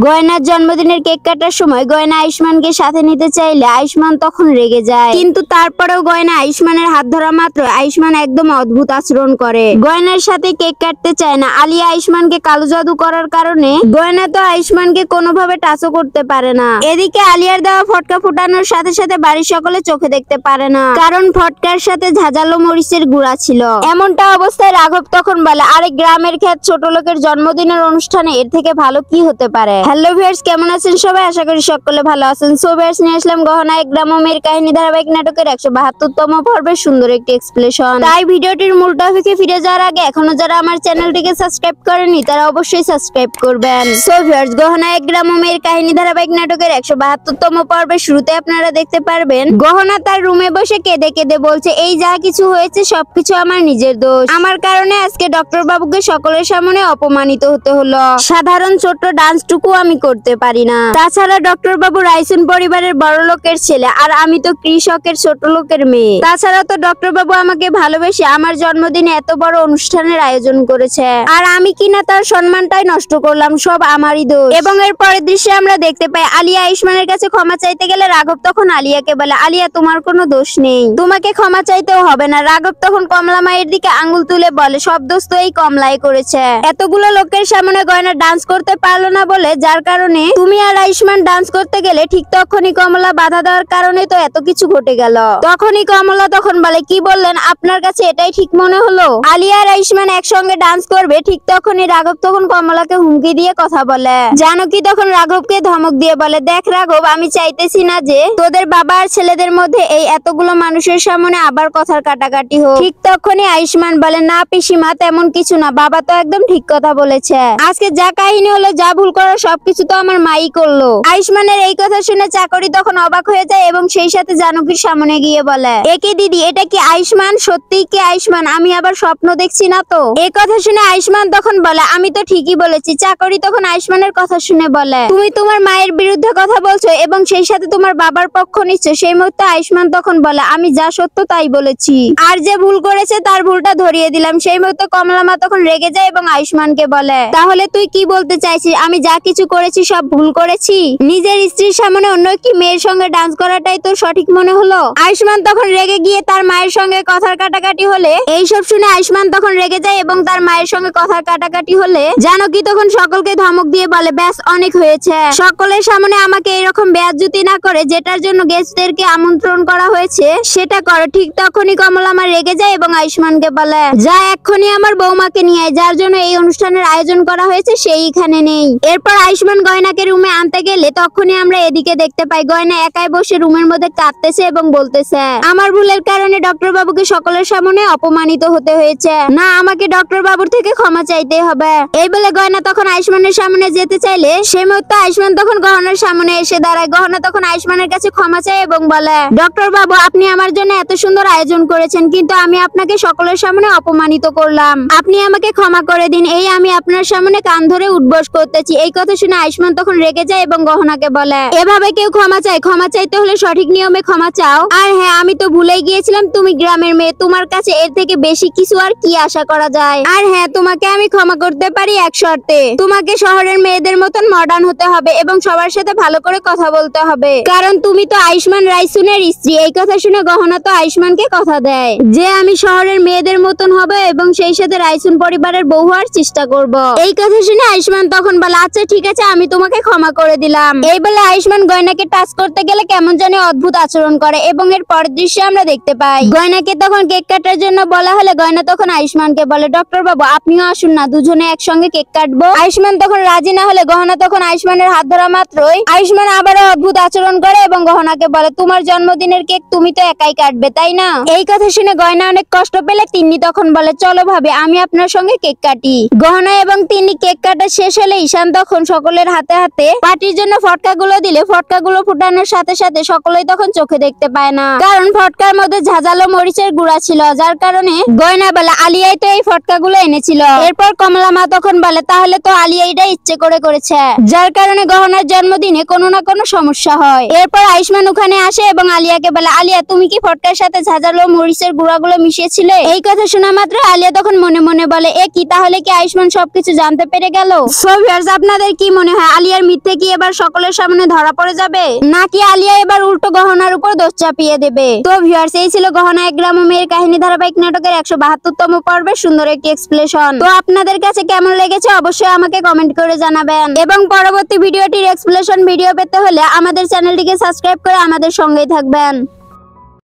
গয়নার জন্মদিনের কেক কাটার সময় গয়না আয়ুষ্মানকে সাথে নিতে চাইলে আয়ুষ্মান তখন রেগে যায়, কিন্তু তারপরেও গয়না আয়ুষ্মানের হাত ধরা মাত্র আয়ুষ্মান একদম অদ্ভুত আচরণ করে। গয়নার সাথে কেক কাটতে চায় না। আলিয়া আয়ুষ্মানকে কালো জাদু করার কারণে গয়না তো আয়ুষ্মানকে কোনোভাবে টাচও করতে পারে না। এদিকে আলিয়ার দেওয়া ফটকা ফুটানোর সাথে সাথে বাড়ির সকলে চোখে দেখতে পারে না, কারণ ফটকার সাথে ঝাঁঝালো মরিচের গুঁড়া ছিল। এমনটা অবস্থায় রাঘব তখন বলে, আরে গ্রামের খ্যাত ছোট লোকের জন্মদিনের অনুষ্ঠানে এর থেকে ভালো কি হতে পারে। হ্যালো ভিউয়ার্স, কেমন আছেন সবাই? আশা করি সকলে ভালো আছেন। সো ভিউয়ার্স, নিয়ে আসলাম গহনা এক গ্রাম ও মেয়ের কাহিনী ধারাবাহিক নাটকের 172তম পর্বের সুন্দর একটি এক্সপ্লেনেশন। তাই ভিডিওটির মূল টপিকে ফিরে যাওয়ার আগে এখনো যারা আমার চ্যানেলটিকে সাবস্ক্রাইব করেননি তারা অবশ্যই সাবস্ক্রাইব করবেন। সো ভিউয়ার্স, গহনা এক গ্রাম ও মেয়ের কাহিনী ধারাবাহিক নাটকের 172তম পর্বের শুরুতে আপনারা দেখতে পারবেন গহনা তার রুমে বসে কেঁদে কেঁদে বলছে, এই যা কিছু হয়েছে সবকিছু আমার নিজের দোষ। আমার কারণে আজকে ডক্টর বাবুকে সকলের সামনে অপমানিত হতে হলো। সাধারণ ছোট্ট ডান্সটুকু আমি করতে পারি না। তাছাড়া ডক্টর বাবু রাইসুন পরিবারের বড় লোকের ছেলে, আর আমি তো কৃষকের ছোট লোকের মেয়ে। তাছাড়া তো ডক্টর বাবু আমাকে ভালোবেসে আমার জন্মদিনে এত বড় অনুষ্ঠানের আয়োজন করেছে, আর আমি কিনা তার সম্মানটাই নষ্ট করলাম। সব আমারই দোষ। এবং এর পরের দৃশ্যে আমরা দেখতে পাই আলিয়া আয়ুষ্মানের কাছে ক্ষমা চাইতে গেলে রাঘব তখন আলিয়াকে বলে, আলিয়া তোমার কোনো দোষ নেই, তোমাকে ক্ষমা চাইতেও হবে না। রাঘব তখন কমলা মায়ের দিকে আঙ্গুল তুলে বলে, সব দোষ তো এই কমলাই করেছে। এতগুলো লোকের সামনে গয়না ডান্স করতে পারলো না বলে, যার কারণে তুমি আর আয়ুষ্মান ডান্স করতে গেলে ঠিক তখনই কমলা বাধা দেওয়ার কারণে তো এত কিছু ঘটে গেল। তখনই কমলা তখন বলে, কি বললেন? আপনার কাছে এটাই ঠিক মনে হলো আলিয়া আর আয়ুষ্মান একসঙ্গে ডান্স করবে? ঠিক তখনই রাঘব তখন কমলাকে হুমকি দিয়ে কথা বলে। জানকী তখন রাঘবকে ধমক দিয়ে বলে, দেখ রাঘব, আমি চাইতেছি না যে তোদের বাবা আর ছেলেদের মধ্যে এই এতগুলো মানুষের সামনে আবার কথার কাটাকাটি হোক। ঠিক তখনই আয়ুষ্মান বলে, না পিসিমা, তেমন কিছু না, বাবা তো একদম ঠিক কথা বলেছে। আজকে যা কাহিনী হলো, যা ভুল করার সবকিছু তো আমার মাই করলো। আয়ুষ্মানের এই কথা শুনে চাকরি তখন অবাক হয়ে যায় এবং সেই সাথে জানকীর সামনে গিয়ে বলে, একে দিদি, এটা কি আয়ুষ্মান? সত্যিই কি আয়ুষ্মান? আমি আবার স্বপ্ন দেখছি না তো? এই কথা শুনে আয়ুষ্মান তখন বলে, আমি তো ঠিকই বলেছি। চাকরি তখন আয়ুষ্মানের কথা শুনে বলে, তুমি তোমার মায়ের বিরুদ্ধে কথা বলছো এবং সেই সাথে তোমার বাবার পক্ষ নিচ্ছ। সেই মুহূর্তে আয়ুষ্মান তখন বলে, আমি যা সত্য তাই বলেছি, আর যে ভুল করেছে তার ভুলটা ধরিয়ে দিলাম। সেই মুহূর্তে কমলা মা তখন রেগে যায় এবং আয়ুষ্মানকে বলে, তাহলে তুই কি বলতে চাইছিস? আমি যা কিছু করেছি সব ভুল করেছি? নিজের স্ত্রীর সামনে অন্য কি মেয়ের সঙ্গে ডান্স করাটাই তোর সঠিক মনে হলো? আয়ুষ্মান তখন রেগে গিয়ে তার মায়ের সঙ্গে কথার কাটাকাটি হলে, এইসব শুনে আয়ুষ্মান তখন রেগে যায় এবং তার মায়ের সঙ্গে কথার কাটাকাটি হলে জানকী তখন সকলকে ধমক দিয়ে বলে, ব্যাস অনেক হয়েছে, সকলের সামনে আমাকে এরকম বেয়াজ্জতি না করে যেটার জন্য গেস্টদেরকে আমন্ত্রণ করা হয়েছে সেটা করো। ঠিক তখনই কমলা মা রেগে যায় এবং আয়ুষ্মানকে বলে, যা এক্ষুনি আমার বৌমাকে নিয়ে আয়, যার জন্য এই অনুষ্ঠানের আয়োজন করা হয়েছে সেই এখানে নেই। এরপর আয়ুষ্মান গয়নাকে রুমে আনতে গেলে তখনই আমরা এদিকে দেখতে পাই গয়না একাই বসে রুমের মধ্যে কাঁদতেছে এবং বলতেছে, আমার ভুলের কারণে ডক্টর বাবুকে সকলের সামনে অপমানিত হতে হয়েছে, না আমাকে ডক্টর বাবুর থেকে ক্ষমা চাইতে হবে। এই বলে গয়না তখন আয়ুষ্মানের সামনে যেতে চাইলে সেই মুহূর্তে আয়ুষ্মান তখন গহনার সামনে এসে দাঁড়ায়। গহনা তখন আয়ুষ্মানের কাছে ক্ষমা চায় এবং বলে, ডক্টর বাবু, আপনি আমার জন্য এত সুন্দর আয়োজন করেছেন, কিন্তু আমি আপনাকে সকলের সামনে অপমানিত করলাম, আপনি আমাকে ক্ষমা করে দিন। এই আমি আপনার সামনে কান ধরে উঠবস করতেছি। এই কথা শুনে আয়ুষ্মান তখন রেগে যায় এবং গহনাকে বলে, এভাবে কেউ ক্ষমা চায়? ক্ষমা চাইতে হলে সঠিক নিয়মে ক্ষমা চাও। আর হ্যাঁ, আমি তো ভুলেই গিয়েছিলাম তুমি গ্রামের মেয়ে, তোমার কাছে এর থেকে বেশি কিছু আর কি আশা করা যায়? আর হ্যাঁ, তোমাকে আমি ক্ষমা করতে পারি এক শর্তে, তোমাকে শহরের মেয়েদের মতন মডার্ন হতে হবে এবং সবার সাথে ভালো করে কথা বলতে হবে, কারণ তুমি তো আয়ুষ্মান রাইসুনের স্ত্রী। এই কথা শুনে গহনা তো আয়ুষ্মানকে কথা দেয় যে আমি শহরের মেয়েদের মতন হবে এবং সেই সাথে রাইসুন পরিবারের বউ হওয়ার চেষ্টা করব। এই কথা শুনে আয়ুষ্মান তখন বলে, আচ্ছা ঠিক আছে, আমি তোমাকে ক্ষমা করে দিলাম। এই বলে আয়ুষ্মান গয়নাকে টাচ করতে গেলে কেমন জানি অদ্ভুত আচরণ করে এবং এর পরের দৃশ্যে আমরা দেখতে পাই গয়নাকে তখন কেক কাটার জন্য বলা হলে গয়না তখন আয়ুষ্মানকে বলে, ডক্টর বাবু আপনিও আসুন না, দুজনে একসঙ্গে কেক কাটবো। আয়ুষ্মান তখন রাজি না হলে গহনা তখন আয়ুষ্মানের হাত ধরা মাত্রই আয়ুষ্মান আবারও অদ্ভুত আচরণ করে এবং গহনাকে বলে, তোমার জন্মদিনের কেক তুমি তো একাই কাটবে তাই না? এই কথা শুনে গয়না অনেক কষ্ট পেলে তিন্নি তখন বলে, চলো ভাবি, আমি আপনার সঙ্গে কেক কাটি। গহনা এবং তিন্নি কেক কাটা শেষ হলে ঈশান তখন সকলের হাতে হাতে পার্টির জন্য ফটকাগুলো দিলে ফটকাগুলো ফুটানোর সাথে সাথে সকলেই তখন চোখে দেখতে পায় না, কারণ ফটকার মধ্যে ঝাঁঝালো মরিচের গুঁড়া ছিল, যার কারণে গয়না বলে, আলিয়াই তো এই ফটকাগুলো এনেছিল। এরপর কমলা মা তখন বলে, তাহলে তো আলিয়া এটা ইচ্ছে করে করেছে, যার কারণে গহনার জন্মদিনে কোনো না কোনো সমস্যা হয়। এরপর আয়ুষ্মান ওখানে আসে এবং আলিয়াকে বলে, আলিয়া তুমি কি ফটকার সাথে ঝাঁঝালো মরিচের গুঁড়াগুলো মিশিয়েছিলে? এই কথা শোনা মাত্র আলিয়া তখন মনে মনে বলে, এ কি, তাহলে কি আয়ুষ্মান সবকিছু জানতে পেরে গেল? সো ভিউয়ার্স, আপনাদের কি কি মনে হয় আলিয়ার মিথ্যে কি এবার সকলের সামনে ধরা পড়ে যাবে, নাকি আলিয়া এবার উল্টো গহনার উপর দোষ চাপিয়ে দেবে? তো ভিউয়ার্স, এই ছিল গহনা এক গ্রাম ও মেয়ের কাহিনী ধারাবাহিক নাটকের 172তম পর্বের সুন্দর একটি এক্সপ্লেনেশন। তো আপনাদের কাছে কেমন লেগেছে অবশ্যই আমাকে কমেন্ট করে জানাবেন, এবং পরবর্তী ভিডিওটির এক্সপ্লেনেশন ভিডিও পেতে হলে আমাদের চ্যানেলটিকে সাবস্ক্রাইব করে আমাদের সঙ্গেই থাকবেন।